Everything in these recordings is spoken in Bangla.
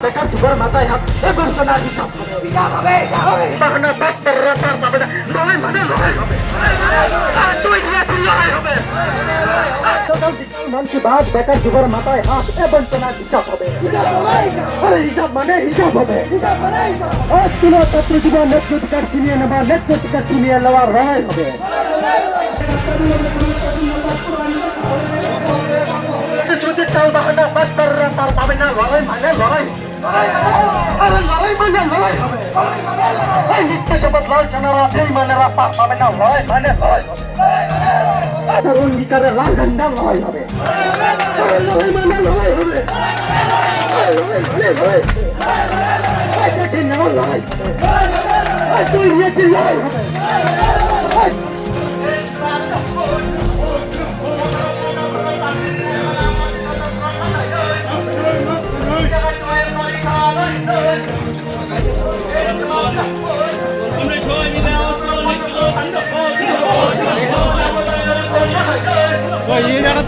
বেকার সুপার মাথায় হাত এবার তো না হিসাব হবে বাহানা বাচ্চার রাতার পাবে না লড়াই মানে লড়াই হবে দুই দিন লড়াই হবে মন কি বাত বেকার সুপার মাথায় হাত এবার তো না হিসাব হবে আরে হিসাব মানে হিসাব হবে আজ তুলো ছাত্র জীবন নেতৃত্ব ছিনিয়ে নেওয়া নেতৃত্ব ছিনিয়ে নেওয়ার লড়াই হবে তাও বাহানা বাচ্চার রাতার পাবে না লড়াই মানে লড়াই লড়াই মানে লড়াই হবে এই নিত্য শপথ লাল সেনারা এই মানেরা পার পাবে না লড়াই মানে লড়াই হবে অঙ্গীকারে লাল ঝান্ডা লড়াই হবে লড়াই মানে লড়াই হবে লড়াই তুই নিয়েছি লড়াই হবে ये जाना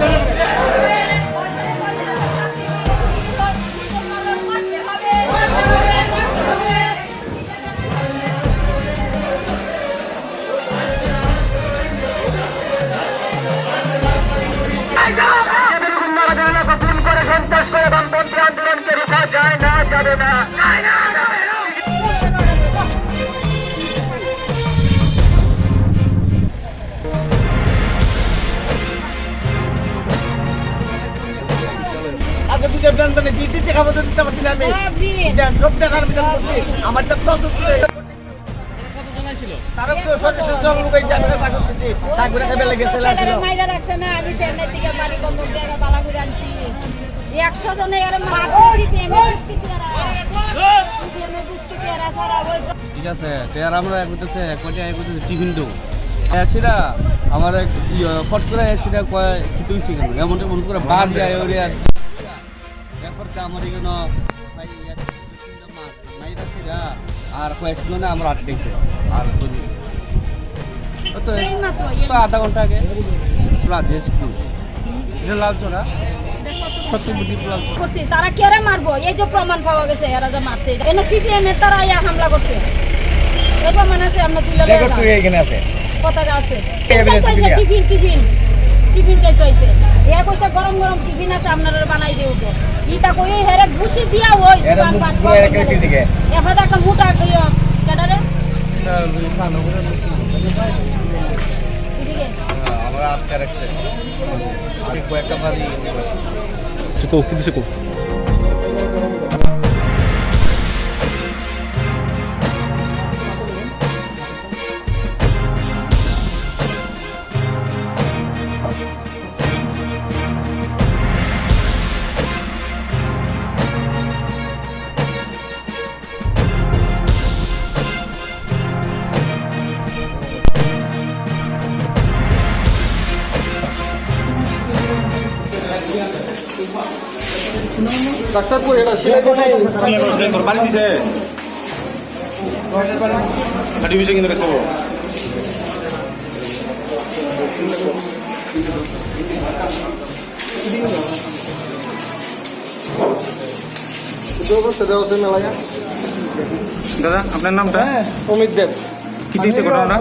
আন্দোলনকে রোকা যায় না যাবে না ঠিক আছে আমরা টিফিন দেবো সেটা আমার ফট করে সেটা কয় তুইছি কেন এমন মন করে বার যায় ওরে আর আমার এখানে মাইরা সেটা আর কয়েকজনে আমরা আটকেছে আর তো আধা ঘন্টা আগে রাজেশ ঘোষ এটা লালচরা তারা কেরে মারবো এই যে প্রমাণ পাওয়া গেছে এরা যে মারছে এনে সিপিএম এর তারা হামলা করছে এই প্রমাণ আছে আমরা তুলে এখানে আছে পতাকা আছে টিফিন টিফিন টিফিন চাইতে হয়েছে এ কইছে গরম গরম টিফিন আছে আপনারা বানাই দিয়ে উঠো ইটা কই হেরে ঘুষি দিয়া ওই এফাদা একটা মোটা কইও কেডারে আমরা আটকে রাখছে আমি কয়েকটা বাড়ি চুকো কিছু চুকো ডাক্তারপুর এটা সিলাই বাড়ি দিছে হাঁটি বিষয় কিন্তু সব দাদা আপনার নামটা অমিত দেব কি দিয়েছে ঘটনা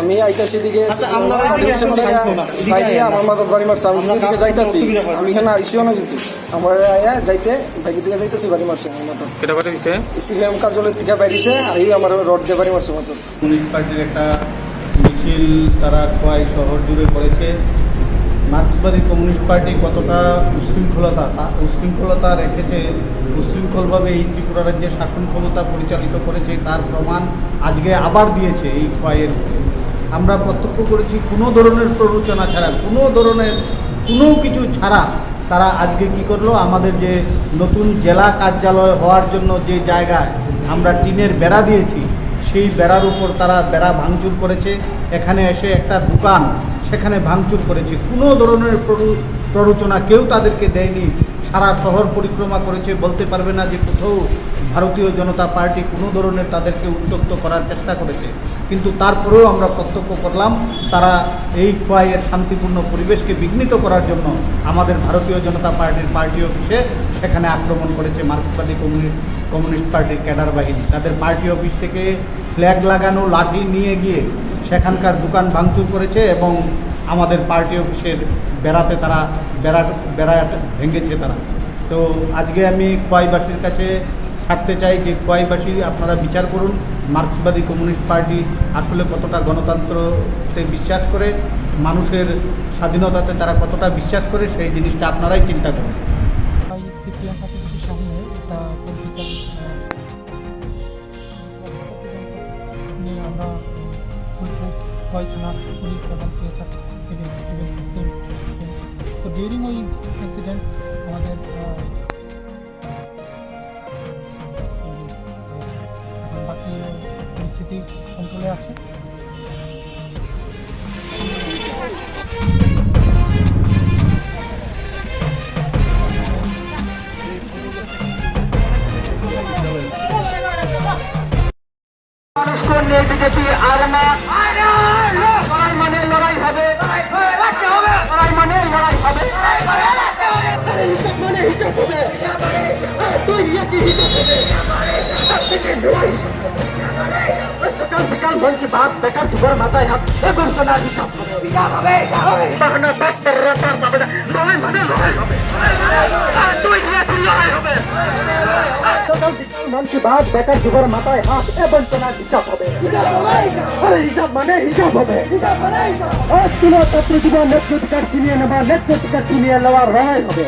আমি আইতাছি দিকে আমার মাথার বাড়ি মারছে আমি দিকে যাইতাছি আমি এখানে আইসিও না কিন্তু আমার আয়া যাইতে বাইকের দিকে যাইতেছি বাড়ি মারছে আমার মাথা কেটা করে দিছে সিপিএম কার্যালয় থেকে বাইরেছে আই আমার রড দিয়ে বাড়ি মারছে মাথা কমিউনিস্ট পার্টির একটা মিছিল তারা খোয়াই শহর জুড়ে করেছে মার্ক্সবাদী কমিউনিস্ট পার্টি কতটা উশৃঙ্খলতা রেখেছে উশৃঙ্খলভাবে এই ত্রিপুরা রাজ্যের শাসন ক্ষমতা পরিচালিত করেছে তার প্রমাণ আজকে আবার দিয়েছে এই খোয়াইয়ের। আমরা প্রত্যক্ষ করেছি কোনো ধরনের প্ররোচনা ছাড়া কোনো কিছু ছাড়া তারা আজকে কি করলো আমাদের যে নতুন জেলা কার্যালয় হওয়ার জন্য যে জায়গায় আমরা টিনের বেড়া দিয়েছি সেই বেড়ার উপর তারা বেড়া ভাঙচুর করেছে। এখানে এসে একটা দোকান সেখানে ভাঙচুর করেছে। কোনো ধরনের প্ররোচনা কেউ তাদেরকে দেয়নি। সারা শহর পরিক্রমা করেছে, বলতে পারবে না যে কোথাও ভারতীয় জনতা পার্টি কোনো ধরনের তাদেরকে উত্ত্যক্ত করার চেষ্টা করেছে। কিন্তু তারপরেও আমরা প্রত্যক্ষ করলাম তারা এই খোয়াইয়ের শান্তিপূর্ণ পরিবেশকে বিঘ্নিত করার জন্য আমাদের ভারতীয় জনতা পার্টির পার্টি অফিসে সেখানে আক্রমণ করেছে মার্ক্সবাদী কমিউনিস্ট পার্টির ক্যাডার বাহিনী। তাদের পার্টি অফিস থেকে ফ্ল্যাগ লাগানো লাঠি নিয়ে গিয়ে সেখানকার দোকান ভাঙচুর করেছে এবং আমাদের পার্টি অফিসের বেড়াতে তারা বেড়া ভেঙেছে তারা। তো আজকে আমি খোয়াইবাসীর কাছে ছাড়তে চাই যে খোয়াইবাসী আপনারা বিচার করুন মার্ক্সবাদী কমিউনিস্ট পার্টি আসলে কতটা গণতন্ত্রতে বিশ্বাস করে, মানুষের স্বাধীনতাতে তারা কতটা বিশ্বাস করে, সেই জিনিসটা আপনারাই চিন্তা করুন। সিপিএম পার্টির সামনে একটা পলিটিক্যাল নিয়ে আমরা ফুল ফোর্স খোয়াই থানা পুলিশ এবং পিএসএফ তো ডিউরিং ওই ইনসিডেন্ট আমাদের বাকি পরিস্থিতি কন্ট্রোলে আছে। মানুষকে নিয়ে বিজেপি আর না, লড়াই মানে লড়াই হবে, লড়াই মানে লড়াই হবে, হিসাব মানে হিসাব হবে, তুই কি হিসাব হবে, সকাল বিকাল মন কি বাত বেকার সুপার মাথায় হাত এবং সোনার হিসাব হবে, বাহানা বাস্তার রাতার পাবে না, লড়াই মানে লড়াই হবে, তুই কি লড়াই হবে, সকাল বিকাল মন কি বাত বেকার সুপার মাথায় হাত এবং সোনার হিসাব হবে, হিসাব মানে হিসাব হবে, ছাত্র জীবন নেতৃত্বের চিনিয়ে নেওয়া নেতৃত্বের চিনিয়ে নেওয়ার লড়াই হবে।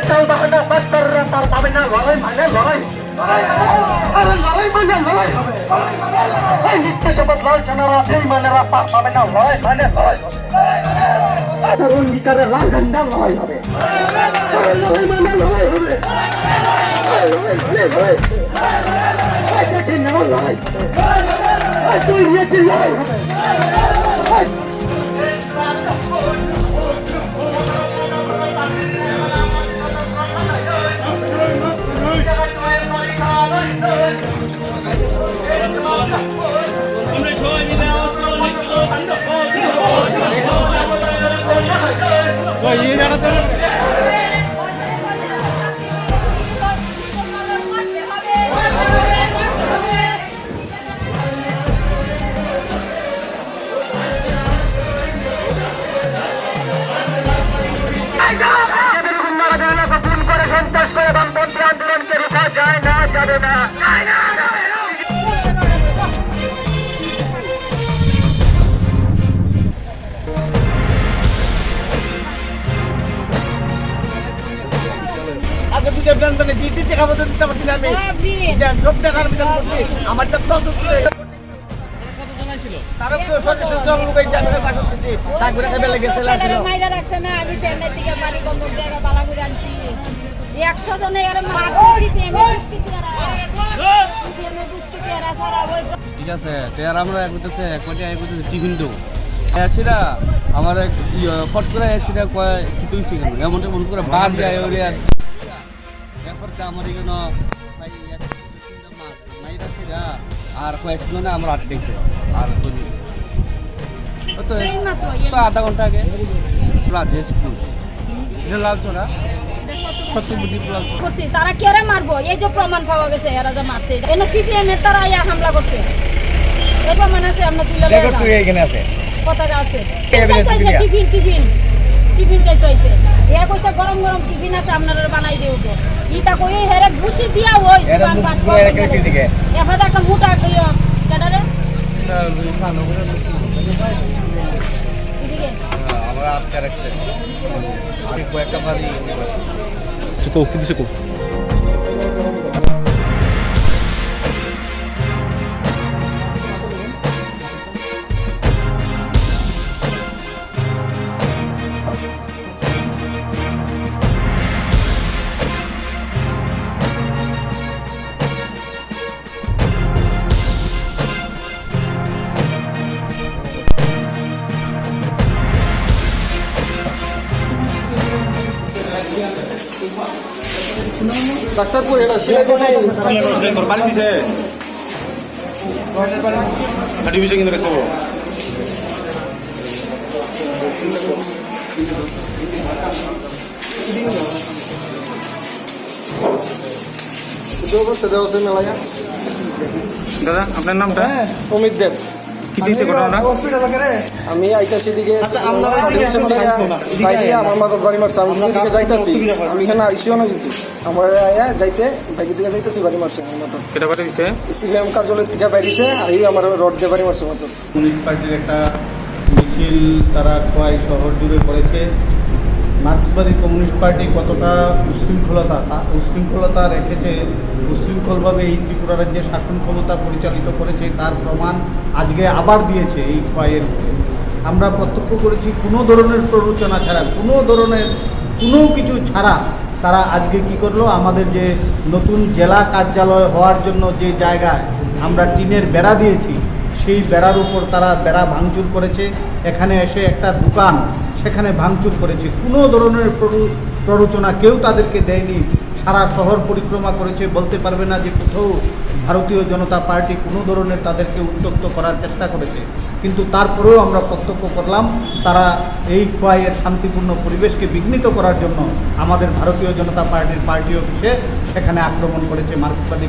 চাল বাহানা বাস্তার রাতার পাবে না, লড়াই মানে লড়াই, লড়াই মানে লড়াই হবে, নিত্য শপথ লাল সেনারা বেঈমানেরা পার পাবে না, লড়াই মানে লড়াই হবে, অঙ্গীকারে লাল ঝান্ডা লড়াই হবে, লড়াই মানে লড়াই হবে, লড়াই মানে লড়াই, দেখে নেওয়া লড়াই হবে, তুই নিয়েছি লড়াই হবে। সন্ত্রাস করে বামপন্থী আন্দোলনকে রোখা যায় না, যাবে না। আগে দুটো ব্যাংক মানে দিতে টাকা পয়সা দিতে পারছি না আমি, সব টাকার বিধান করছি আমার তো তারা তো সদস্য লোক এই জায়গায় পাশ করতেছি তারপরে কেবল গেছে লাগছিল মাইরা রাখছে না, আমি চেন্নাই থেকে বাড়ি বন্ধ জায়গা বালাগুড়ি আনছি 100 জনে এর মারছে সিপিএম দুষ্কৃতীরা সারা ওই। ঠিক আছে তেয়ার আমরা করতেছে কোটি আই করতেছে টিফিন দো সেটা আমার ফট করে সেটা কয় কি তুই শিখে এমনটা মন করে বাদ যায় ওরে এফরটা আমাদের কেন ভাই মাইরা সেটা আর কয়েকজনে আমরা আটকেছে আর তো আধা ঘন্টা আগে রাজেশ ঘোষ এটা লালচোরা সত্যবতী করছে তারা কেরে মারবো, এই যে প্রমাণ পাওয়া গেছে এরা যে মারছে এটা সিপিএম এর তারা ইয়া হামলা করছে, এই প্রমাণ আছে আমরা তুলে লয়ে যাই এখানে আছে কথাটা আছে। চাইতেছে টিফিন টিফিন টিফিন চাইতেছে এর কইছে গরম গরম টিফিন আছে আপনারা বানাই দেব ইটা কই হেরে ঘুষি দিয়া ওই দোকান পাট সব দিকে এফাদা একটা মোটা কইও কেডারে এদিকে আমরা আটকে রাখছে আমি কয়েকটা বাড়ি চুকো কি দিছে কো ডাক্তার কই এটা সেলাই করে বাড়ি দিছে হাঁটি বিষয় কিন্তু সব দাদা আপনার নামটা অমিত দেব কি দিয়েছে ঘটনাটা আমি আইতাছি দিকে আচ্ছা, আপনারা এদিকে আসুন, আসুন না। এদিকে বাইরে আইন। আমার মাথার বাড়ি মারছে আমি দিকে যাইতাছি আমি এখানে আইসিও না কিন্তু আমার আয়া যাইতে বাইকে দিকে যাইতাছি বাড়ি মারছে আমার মাথা কেটা বাড়ি দিছে সিএম কার্যালয় থেকে বাইরেছে আই আমার রড দিয়ে বাড়ি মারছে মাথা কমিউনিস্ট পার্টির একটা মিছিল তারা খোয়াই শহর জুড়ে করেছে। মার্ক্সবাদী কমিউনিস্ট পার্টি কতটা উশৃঙ্খলতা রেখেছে, উশৃঙ্খলভাবে এই ত্রিপুরা রাজ্যে শাসন ক্ষমতা পরিচালিত করেছে তার প্রমাণ আজকে আবার দিয়েছে এই খোয়াইয়ের মুখে। আমরা প্রত্যক্ষ করেছি কোনো ধরনের প্ররোচনা ছাড়া, কোনো কিছু ছাড়া তারা আজকে কি করলো, আমাদের যে নতুন জেলা কার্যালয় হওয়ার জন্য যে জায়গায় আমরা টিনের বেড়া দিয়েছি সেই বেড়ার উপর তারা বেড়া ভাঙচুর করেছে। এখানে এসে একটা দোকান সেখানে ভাঙচুর করেছে। কোনো ধরনের প্ররোচনা কেউ তাদেরকে দেয়নি। সারা শহর পরিক্রমা করেছে, বলতে পারবে না যে কোথাও ভারতীয় জনতা পার্টি কোনো ধরনের তাদেরকে উত্ত্যক্ত করার চেষ্টা করেছে। কিন্তু তারপরেও আমরা প্রত্যক্ষ করলাম তারা এই খোয়াইয়ের শান্তিপূর্ণ পরিবেশকে বিঘ্নিত করার জন্য আমাদের ভারতীয় জনতা পার্টির পার্টি অফিসে সেখানে আক্রমণ করেছে মার্ক্সবাদী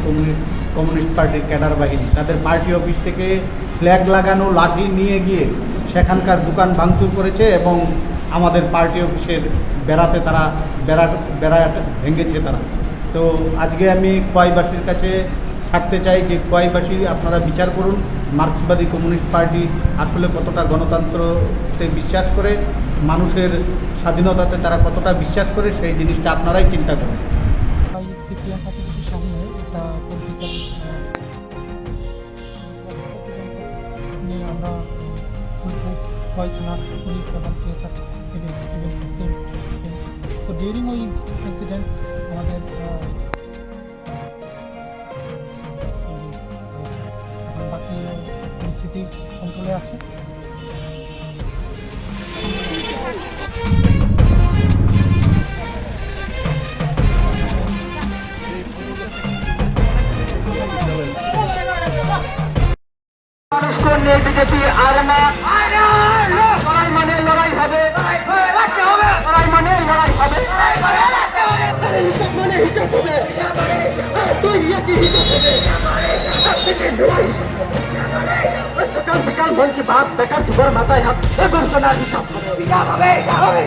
কমিউনিস্ট পার্টির ক্যাডার বাহিনী। তাদের পার্টি অফিস থেকে ফ্ল্যাগ লাগানো লাঠি নিয়ে গিয়ে সেখানকার দোকান ভাঙচুর করেছে এবং আমাদের পার্টি অফিসের বেড়াতে তারা বেড়া ভেঙেছে তারা। তো আজকে আমি খোয়াইবাসীর কাছে ছাড়তে চাই যে খোয়াইবাসী আপনারা বিচার করুন মার্ক্সবাদী কমিউনিস্ট পার্টি আসলে কতটা গণতন্ত্রতে বিশ্বাস করে, মানুষের স্বাধীনতাতে তারা কতটা বিশ্বাস করে, সেই জিনিসটা আপনারাই চিন্তা করুন। সিপিএম অফিসের সামনে একটা পলিটিক্যাল নিয়ে আমরা ফুল ফোর্স খোয়াই থানার পুলিশ এবং পিএসএফ তো ডিউরিং ওই ইনসিডেন্ট আমাদের এখন বাকি পরিস্থিতি কন্ট্রোলে আছে। মানুষকে নিয়ে বিজেপি আর না, লড়াই মানে লড়াই হবে, লড়াই মানে লড়াই হবে, হিসাব মানে হিসাব হবে, তুই কি হিসাব হবে, সকাল বিকাল মন কি বাত বেকার সুপার মাথায় হাত এবং সোনা হিসাব হবে,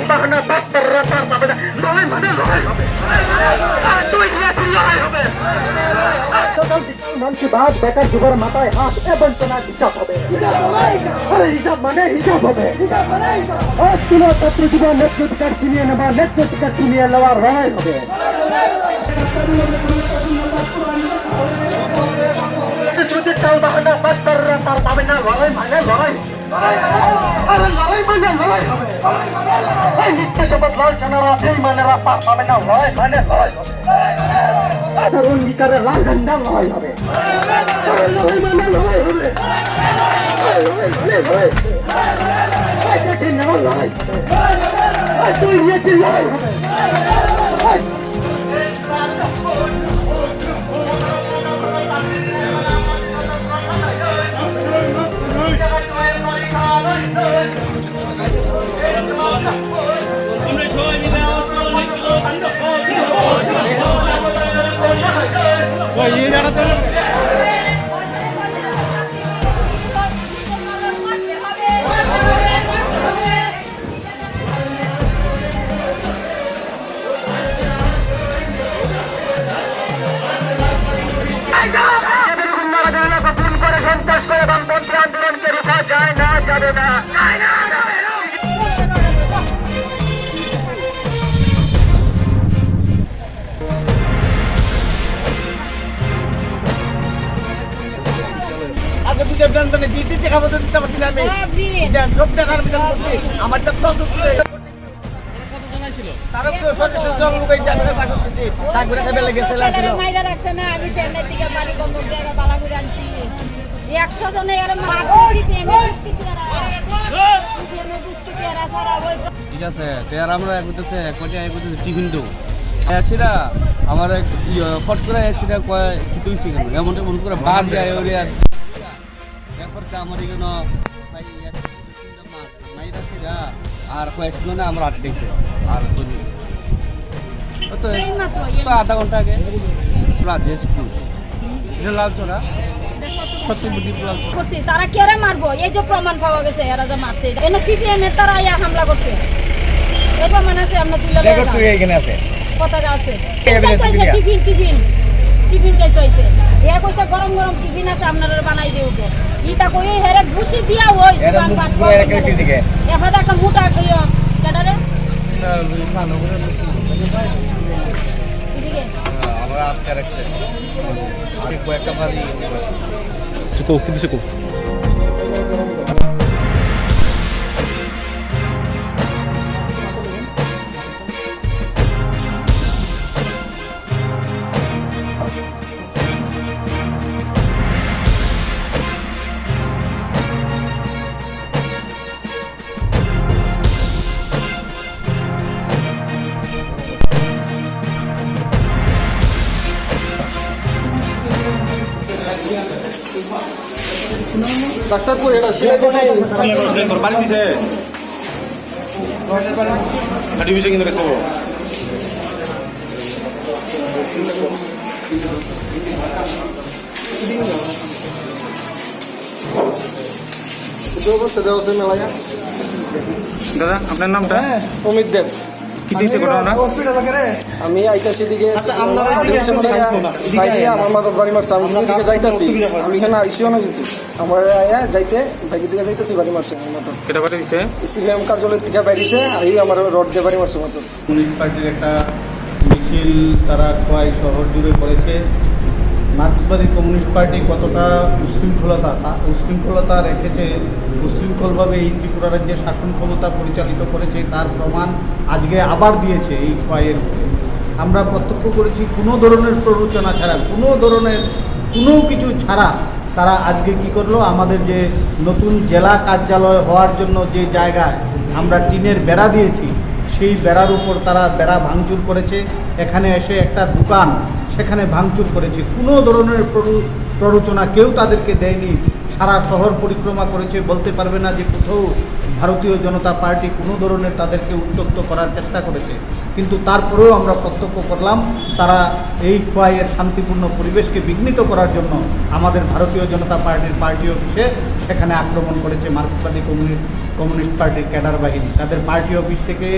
বাহানা বাদ তার পাবে না, লড়াই মানে লড়াই হবে, তুই কি লড়াই হবে, সকাল বিকাল মন কি বাত বেকার সুপার মাথায় হাত এবং সোনা হিসাব হবে, হিসাব মানে হিসাব হবে, তুলো ছাত্র জীবন নেতৃত্বের চিনিয়ে নেওয়া নেতৃত্বের চিনিয়ে নেওয়ার লড়াই হবে। চাল বাহানা বাদ তার পাবে না, লড়াই মানে লড়াই, লড়াই মানে লড়াই হবে, নিত্য শপথ লাল সেনারা এই মানেরা পার পাবে না, লড়াই মানে লড়াই হবে, অঙ্গীকারে লাল ঝান্ডা লড়াই হবে, লড়াই মানে লড়াই হবে, লড়াই মানে লড়াই, লড়াই হবে, তুই নিয়েছি লড়াই হবে। আন্দোলনকে রোখা যায় না, যাবে না, আগে বুঝে জানতেন দিতে টাকা পয়সা দিতে পারছি না আমি সব টাকার বিধান করছি আমার তো কত তারা তো সচেতন জন লোক এই জায়গায় পাগল করছে টাকা খাবে লেগেছে লাগছিল মাইরা রাখছে না, আমি চেন্নাই থেকে বাড়ি বন্ধ করে বালা করে আনছি 100 জনে এর মারছে সিপিএম ঠিক আছে তে আর আমরা কইতেছে কোটি আই কইতেছে টিফিন দেব সেটা আমার এক ফট করে সেটা কয় কি তুই কেন এমনটা মনে করে বাদ যায় ওরে আর এরপর আমার এখানে মাইরা সেটা আর কয়েকজনে আমরা আটকেছে আর তো আধা ঘন্টা আগে রাজেশ ঘোষ এটা লালচোরা সত্যি বুদ্ধি করছে তারা কেরে মারবো এই যে প্রমাণ পাওয়া গেছে এরা যে মারছে এটা সিপিএম এর তারা ইয়া হামলা করছে এই প্রমাণ আছে আমরা তুলে দেখো তুই এখানে আছে পতাকা আছে চাইতেছে টিফিন চাইতেছে এ কইছে গরম গরম টিফিন আছে আপনারা বানাই দেব ইটা কই হেরে ঘুষি দিয়া ওই দোকান পাট সব দিকে এফাদা একটা মোটা কইও কেডারে এদিকে আমরা আটকে রাখছে আমি কয়েকটা বাড়ি চুকো কি দিছে কো ডাক্তার কই এটা সেলাই করে তোর বাড়ি দিছে হাঁটি বিষয় কিন্তু সব দাদা আপনার নামটা অমিত দেব কি দিয়েছে ঘটনা আমি আইতাছি দিকে আমার মাথার বাড়ি মারছে আমি দিকে যাইতাছি আমি এখানে আইসিও না কিন্তু আমার যাইতে বাইকের দিকে যাইতেছি বাড়ি মারছে আমার মাথা কেটা বাড়ি দিছে সিপিএম কার্যালয় থেকে বাইরেছে আই আমার রড দিয়ে বাড়ি মারছে মাত্র কমিউনিস্ট পার্টির একটা মিছিল তারা খোয়াই শহর জুড়ে করেছে। মার্ক্সবাদী কমিউনিস্ট পার্টি কতটা উশৃঙ্খলতা রেখেছে, উশৃঙ্খলভাবে এই ত্রিপুরা রাজ্যে শাসন ক্ষমতা পরিচালিত করেছে তার প্রমাণ আজকে আবার দিয়েছে এই খোয়াইয়ের। আমরা প্রত্যক্ষ করেছি কোনো ধরনের প্ররোচনা ছাড়া, কোনো কিছু ছাড়া তারা আজকে কি করলো, আমাদের যে নতুন জেলা কার্যালয় হওয়ার জন্য যে জায়গায় আমরা টিনের বেড়া দিয়েছি সেই বেড়ার উপর তারা বেড়া ভাঙচুর করেছে। এখানে এসে একটা দোকান সেখানে ভাঙচুর করেছে। কোনো ধরনের প্ররোচনা কেউ তাদেরকে দেয়নি। সারা শহর পরিক্রমা করেছে, বলতে পারবে না যে কোথাও ভারতীয় জনতা পার্টি কোনো ধরনের তাদেরকে উত্ত্যক্ত করার চেষ্টা করেছে। কিন্তু তারপরেও আমরা প্রত্যক্ষ করলাম তারা এই খোয়াইয়ের শান্তিপূর্ণ পরিবেশকে বিঘ্নিত করার জন্য আমাদের ভারতীয় জনতা পার্টির পার্টি অফিসে সেখানে আক্রমণ করেছে মার্ক্সবাদী কমিউনিস্ট পার্টির ক্যাডার বাহিনী। তাদের পার্টি অফিস থেকে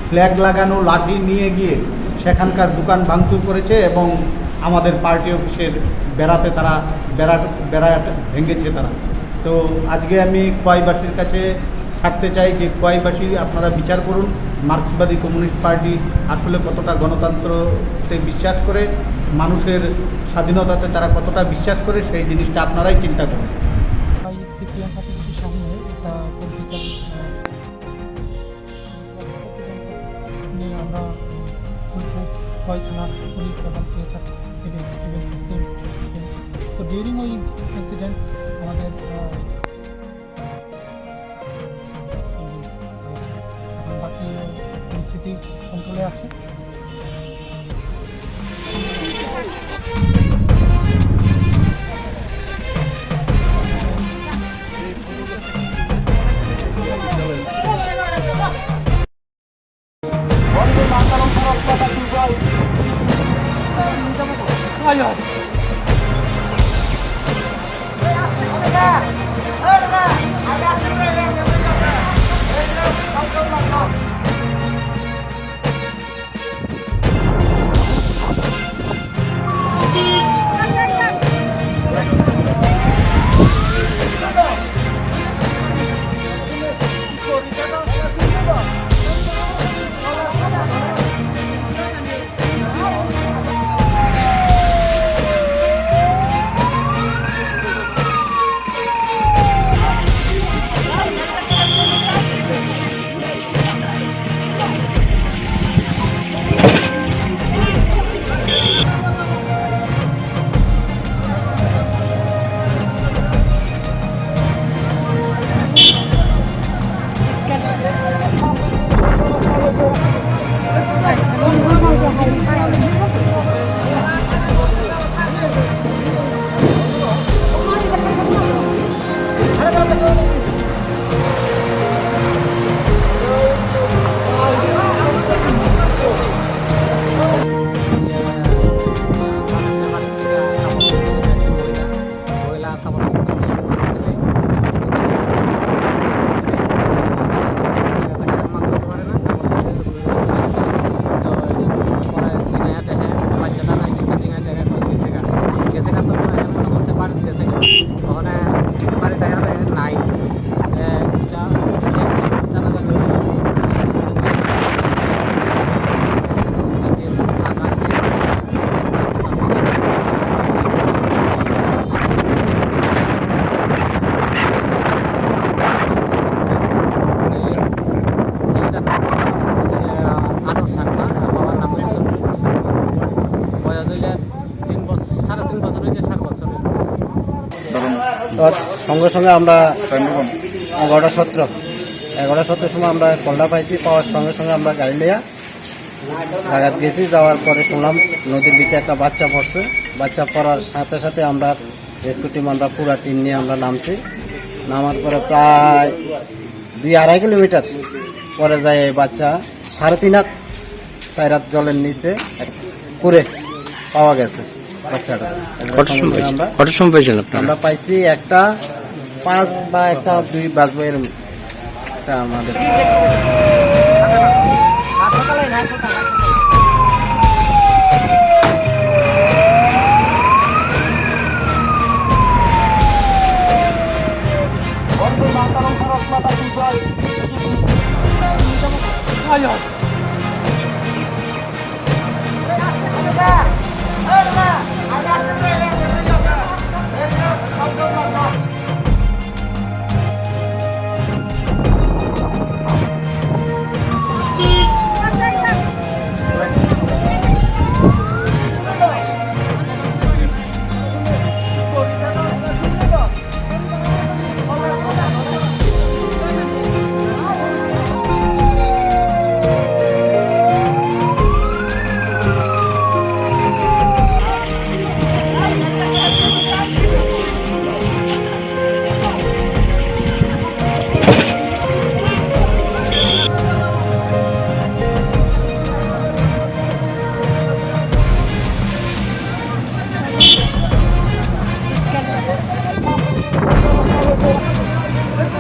ফ্ল্যাগ লাগানো লাঠি নিয়ে গিয়ে সেখানকার দোকান ভাঙচুর করেছে এবং আমাদের পার্টি অফিসের বেড়াতে তারা বেড়া ভেঙেছে তারা। তো আজকে আমি খোয়াইবাসীর কাছে ছাড়তে চাই যে খোয়াইবাসী আপনারা বিচার করুন মার্ক্সবাদী কমিউনিস্ট পার্টি আসলে কতটা গণতন্ত্রতে বিশ্বাস করে, মানুষের স্বাধীনতাতে তারা কতটা বিশ্বাস করে, সেই জিনিসটা আপনারাই চিন্তা করুন। সিপিএম পার্টির সামনে একটা পলিটিক্যাল নিয়ে আমরা ফুলফোর্স খোয়াই থানার পুলিশ এবং পিএসএফ তো ডিউরিং ওই ইনসিডেন্ট আমাদের এখন বাকি পরিস্থিতি কন্ট্রোলে আছে। তো সঙ্গে সঙ্গে আমরা 11:17 সময় আমরা কলটা পাইছি, পাওয়ার সঙ্গে সঙ্গে আমরা গাড়ি লিয়া জায়গাত গেছি। যাওয়ার পরে শুনলাম নদীর ভিতরে একটা বাচ্চা পড়ছে। বাচ্চা পড়ার সাথে সাথে আমরা রেস্কিউ টিম আমরা পুরা টিম নিয়ে আমরা নামছি। নামার পরে প্রায় 2-2.5 কিলোমিটার পরে যায় এই বাচ্চা 3.5 হাত 4 হাত জলের নিচে পুরে পাওয়া গেছে বাচ্চাটা। আমরা পাইছি 1:05 বা 1:02 বাজবে এরকম আমাদের।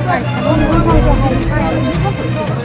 Thank you.